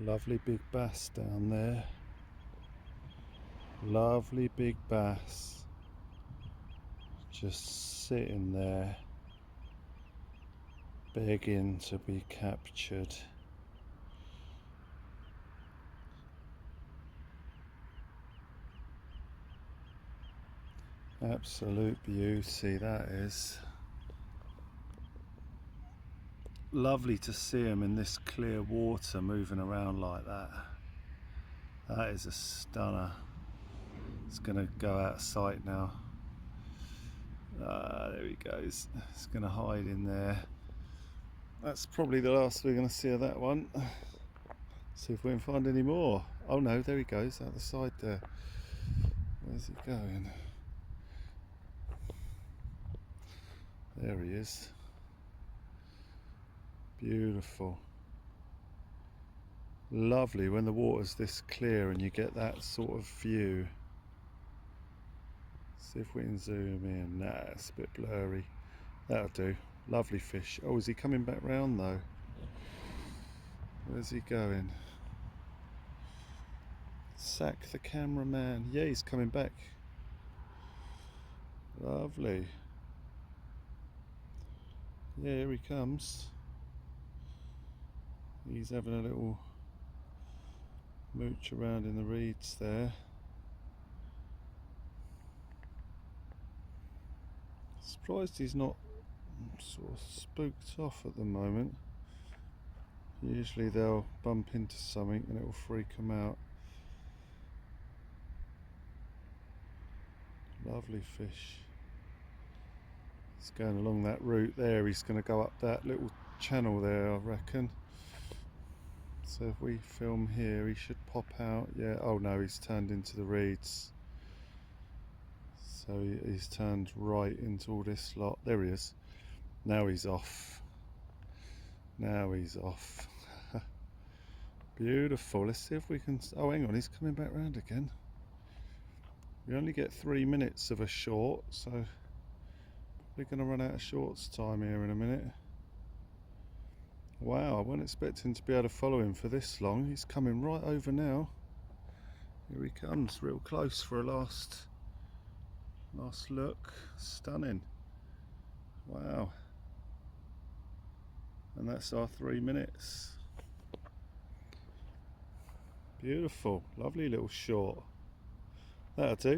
Lovely big bass down there. Lovely big bass. Just sitting there, begging to be captured. Absolute beauty that is. Lovely to see them in this clear water moving around like that. That is a stunner. It's going to go out of sight now. There he goes. It's going to hide in there. That's probably the last we're going to see of that one. See if we can find any more. Oh no, there he goes out the side there. Where's he going? There he is. Beautiful. Lovely when the water's this clear and you get that sort of view. See if we can zoom in. Nah, it's a bit blurry. That'll do. Lovely fish. Oh, is he coming back round though? Where's he going? Sack the cameraman. Yeah, he's coming back. Lovely. Yeah, here he comes. He's having a little mooch around in the reeds there. Surprised he's not sort of spooked off at the moment. Usually they'll bump into something and it will freak them out. Lovely fish. He's going along that route there. He's going to go up that little channel there, I reckon. So if we film here, he should pop out. Yeah, oh no, he's turned into the reeds. So he's turned right into all this lot. There he is. Now he's off. Now he's off. Beautiful. Let's see if we can... Oh, hang on, he's coming back round again. We only get 3 minutes of a short, so we're going to run out of shorts time here in a minute. Wow, I wasn't expecting to be able to follow him for this long. He's coming right over now. Here he comes, real close for a last look. Stunning. Wow. And that's our 3 minutes. Beautiful, lovely little short. That'll do.